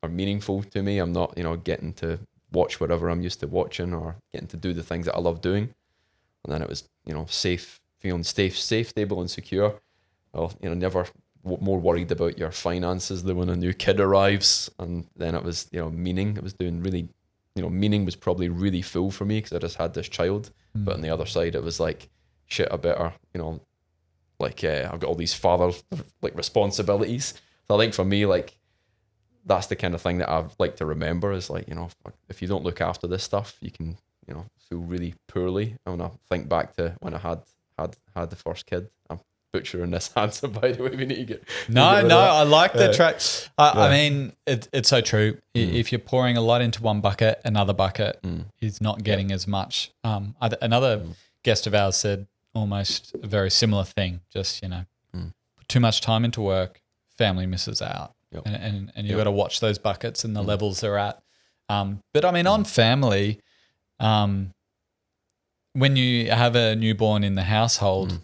S2: are meaningful to me. I'm not, getting to watch whatever I'm used to watching, or getting to do the things that I love doing. And then it was, safe, feeling safe, stable, and secure. Well, never more worried about your finances than when a new kid arrives. And then it was, meaning. It was doing really, meaning was probably really full for me because I just had this child. But on the other side, it was like, shit, I better, I've got all these father like responsibilities. So I think for me, like, that's the kind of thing that I like to remember is like, if you don't look after this stuff, you can, feel really poorly. And when I think back to when I had the first kid, I'm butchering this answer, by the way. We need to get
S1: I like the track. I mean, it's so true. If you're pouring a lot into one bucket, another bucket is not getting as much. Another guest of ours said almost a very similar thing. Just put too much time into work, family misses out, and you got to watch those buckets and the levels they're at. But I mean, on family, when you have a newborn in the household,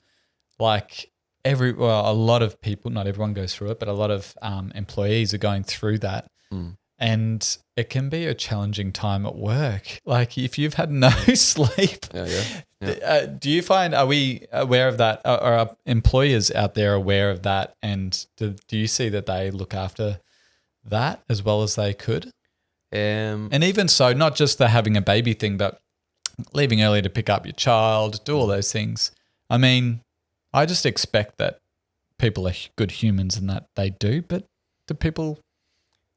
S1: like a lot of people, not everyone goes through it, but a lot of employees are going through that. And it can be a challenging time at work. Like if you've had no sleep, do you find, are we aware of that? Are employers out there aware of that? And do you see that they look after that as well as they could? And even so, not just the having a baby thing, but leaving early to pick up your child, do all those things. I mean, I just expect that people are good humans and that they do, but do people,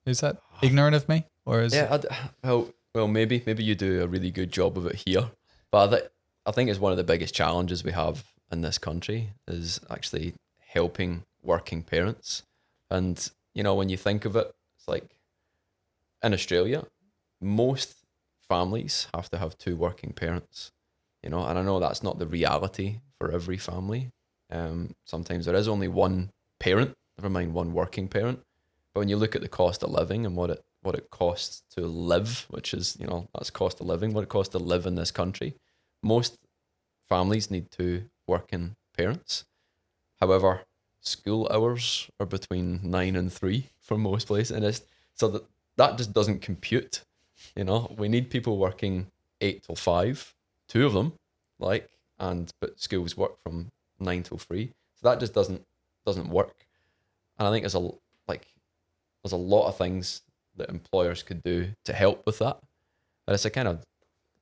S1: is that ignorant of me? Or is
S2: well, maybe you do a really good job of it here, but I think it's one of the biggest challenges we have in this country is actually helping working parents. And, when you think of it, it's like in Australia, most families have to have 2 working parents, and I know that's not the reality for every family. Sometimes there is only one parent, never mind one working parent. But when you look at the cost of living and what it costs to live, which is, that's cost of living, what it costs to live in this country, most families need 2 working parents. However, school hours are between 9 and 3 for most places, and so that just doesn't compute. We need people working 8 till 5, 2 of them, but schools work from 9 till 3, so that just doesn't work. And I think there's a lot of things that employers could do to help with that. And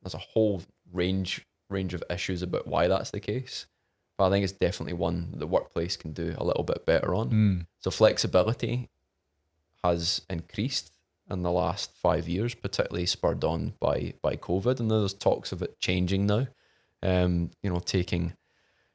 S2: there's a whole range of issues about why that's the case. But I think it's definitely one that the workplace can do a little bit better on. So flexibility has increased in the last 5 years, particularly spurred on by COVID. And there's talks of it changing now. Taking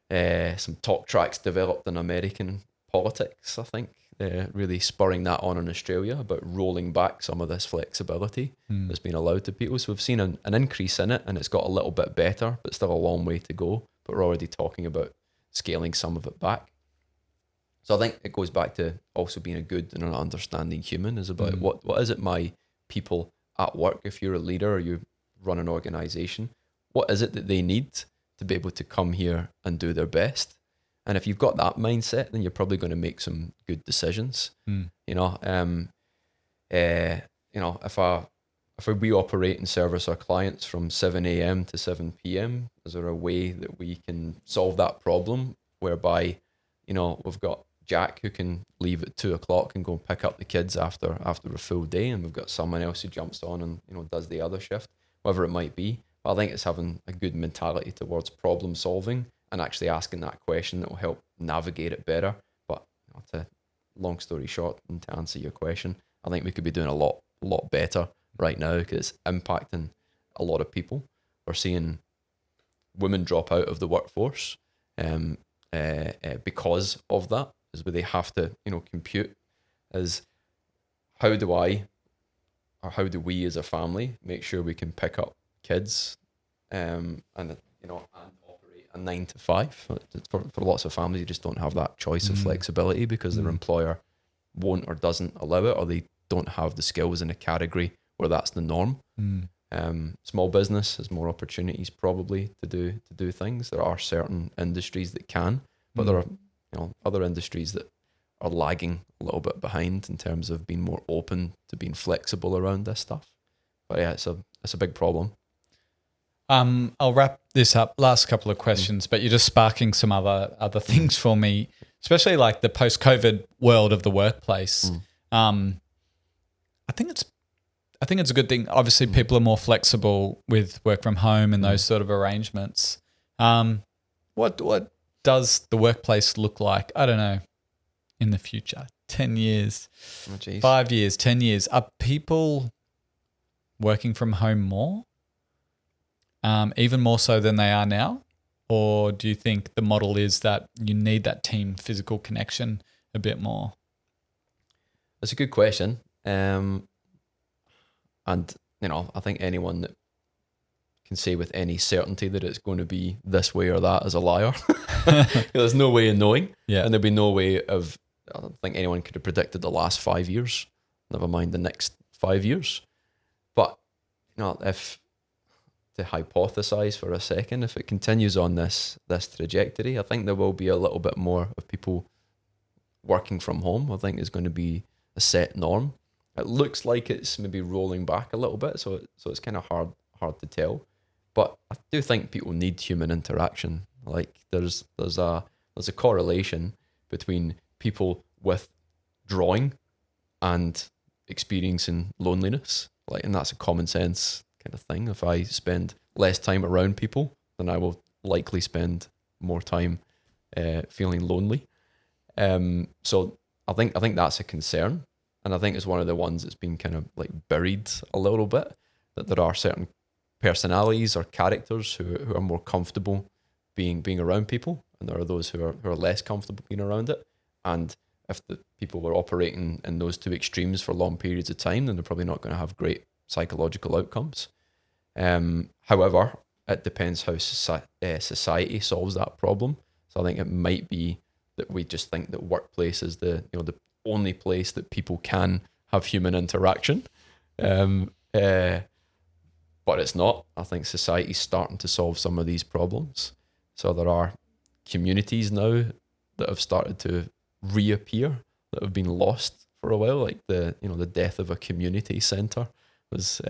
S2: some talk tracks developed in American politics, I think, really spurring that on in Australia about rolling back some of this flexibility that's been allowed to people. So we've seen an increase in it, and it's got a little bit better, but still a long way to go. But we're already talking about scaling some of it back. So I think it goes back to also being a good and an understanding human, is about what is it my people at work, if you're a leader or you run an organization, what is it that they need to be able to come here and do their best? And if you've got that mindset, then you're probably going to make some good decisions. You know, if we operate and service our clients from 7 a.m. to 7 p.m., is there a way that we can solve that problem whereby, you know, we've got Jack who can leave at 2 o'clock and go and pick up the kids after a full day, and we've got someone else who jumps on and, you know, does the other shift, whatever it might be. But I think it's having a good mentality towards problem solving and actually asking that question that will help navigate it better. But, you know, to long story short, and to answer your question, I think we could be doing a lot better right now because it's impacting a lot of people. We're seeing women drop out of the workforce because of that, is where they have to, you know, compute is how do we as a family make sure we can pick up kids and, you know, and operate a 9 to 5. For lots of families, you just don't have that choice of flexibility because their employer won't or doesn't allow it, or they don't have the skills in a category where that's the norm. Small business has more opportunities probably to do things. There are certain industries that can, but there are, you know, other industries that are lagging a little bit behind in terms of being more open to being flexible around this stuff. But yeah, it's a big problem.
S3: I'll wrap this up. Last couple of questions, but you're just sparking some other things for me, especially like the post-COVID world of the workplace. I think it's a good thing. Obviously, people are more flexible with work from home and those sort of arrangements. What does the workplace look like? I don't know, in the future, 10 years, 5 years, 10 years. Are people working from home more? Even more so than they are now? Or do you think the model is that you need that team physical connection a bit more?
S2: That's a good question. And, you know, I think anyone that can say with any certainty that it's going to be this way or that is a liar. There's no way of knowing.
S3: Yeah.
S2: And there'd be no way of, I don't think anyone could have predicted the last 5 years, never mind the next 5 years. But, you know, if to hypothesize for a second, if it continues on this trajectory, I think there will be a little bit more of people working from home. I think it's going to be a set norm. It looks like it's maybe rolling back a little bit, so it's kind of hard to tell. But I do think people need human interaction. Like there's a correlation between people withdrawing and experiencing loneliness. Like, and that's a common sense kind of thing. If I spend less time around people, then I will likely spend more time feeling lonely. So I think that's a concern. And I think it's one of the ones that's been kind of like buried a little bit, that there are certain personalities or characters who are more comfortable being around people, and there are those who are less comfortable being around it. And if the people were operating in those two extremes for long periods of time, then they're probably not going to have great psychological outcomes. However, it depends how society solves that problem. So I think it might be that we just think that workplace is the only place that people can have human interaction. But it's not. I think society's starting to solve some of these problems. So there are communities now that have started to reappear, that have been lost for a while, like the death of a community centre was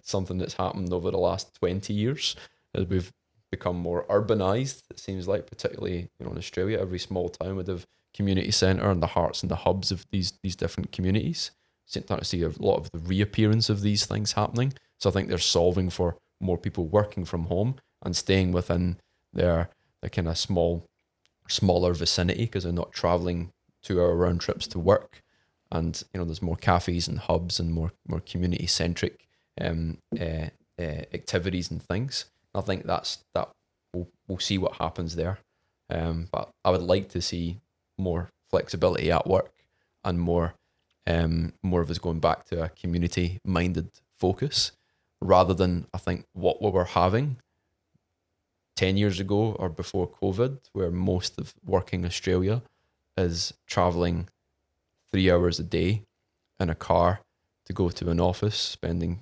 S2: something that's happened over the last 20 years as we've become more urbanised. It seems like, particularly in Australia, every small town would have community centre and the hearts and the hubs of these different communities. Starting to see a lot of the reappearance of these things happening. So I think they're solving for more people working from home and staying within their kind of smaller vicinity, because they're not travelling 2-hour round trips to work. And there's more cafes and hubs and more community centric activities and things. I think that we'll see what happens there. But I would like to see more flexibility at work and more of us going back to a community-minded focus rather than, I think, what we were having 10 years ago or before COVID, where most of working Australia is traveling 3 hours a day in a car to go to an office, spending,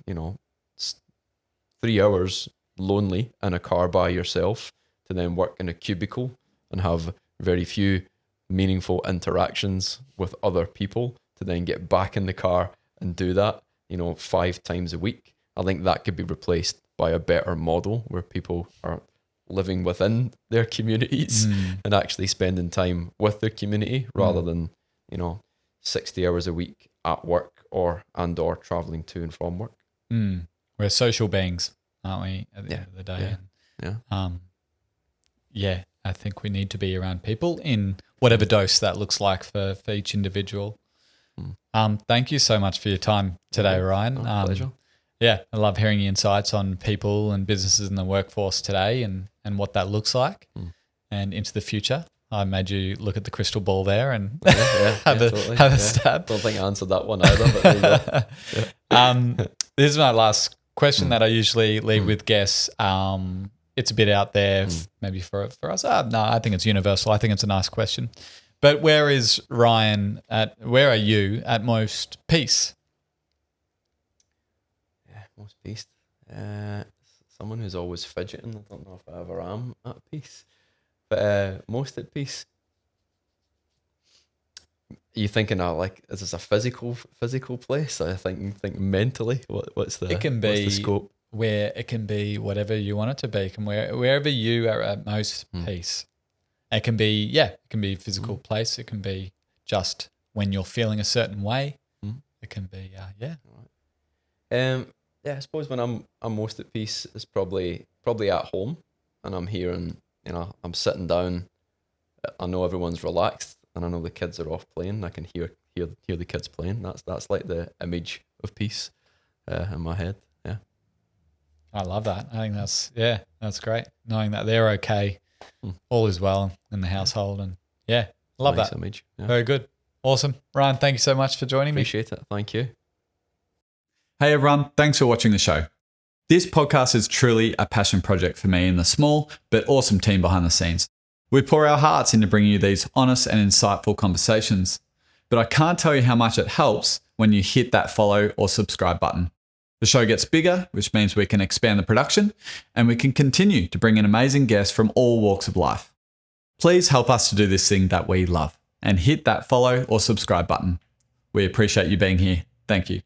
S2: 3 hours lonely in a car by yourself to then work in a cubicle and have very few meaningful interactions with other people to then get back in the car and do that, 5 times a week. I think that could be replaced by a better model where people are living within their communities and actually spending time with their community rather than, 60 hours a week at work or traveling to and from work.
S3: We're social beings, aren't we, at the end of the day?
S2: Yeah.
S3: I think we need to be around people in whatever dose that looks like for each individual. Thank you so much for your time today, Ryan.
S2: Pleasure.
S3: Yeah, I love hearing your insights on people and businesses in the workforce today and what that looks like and into the future. I made you look at the crystal ball there and have a stab.
S2: Don't think I answered that one either. But there you go.
S3: This is my last question that I usually leave with guests. It's a bit out there maybe for us. No, I think it's universal. I think it's a nice question. But where is Ryan where are you at most peace?
S2: Yeah, most peace. Someone who's always fidgeting. I don't know if I ever am at peace. But most at peace. Are you thinking is this a physical place? I think mentally. What's the scope?
S3: Where it can be whatever you want it to be. It can wherever you are at most peace. It can be physical place. It can be just when you're feeling a certain way. It can be
S2: I suppose when I'm most at peace is probably at home, and I'm here and I'm sitting down. I know everyone's relaxed, and I know the kids are off playing. I can hear the kids playing. That's like the image of peace in my head. Yeah.
S3: I love that. I think that's great. Knowing that they're okay, all is well in the household, and love
S2: nice
S3: that
S2: image. Yeah.
S3: Very good, awesome, Ryan. Thank you so much for joining me.
S2: Appreciate it. Thank you.
S1: Hey everyone, thanks for watching the show. This podcast is truly a passion project for me and the small but awesome team behind the scenes. We pour our hearts into bringing you these honest and insightful conversations, but I can't tell you how much it helps when you hit that follow or subscribe button. The show gets bigger, which means we can expand the production and we can continue to bring in amazing guests from all walks of life. Please help us to do this thing that we love and hit that follow or subscribe button. We appreciate you being here. Thank you.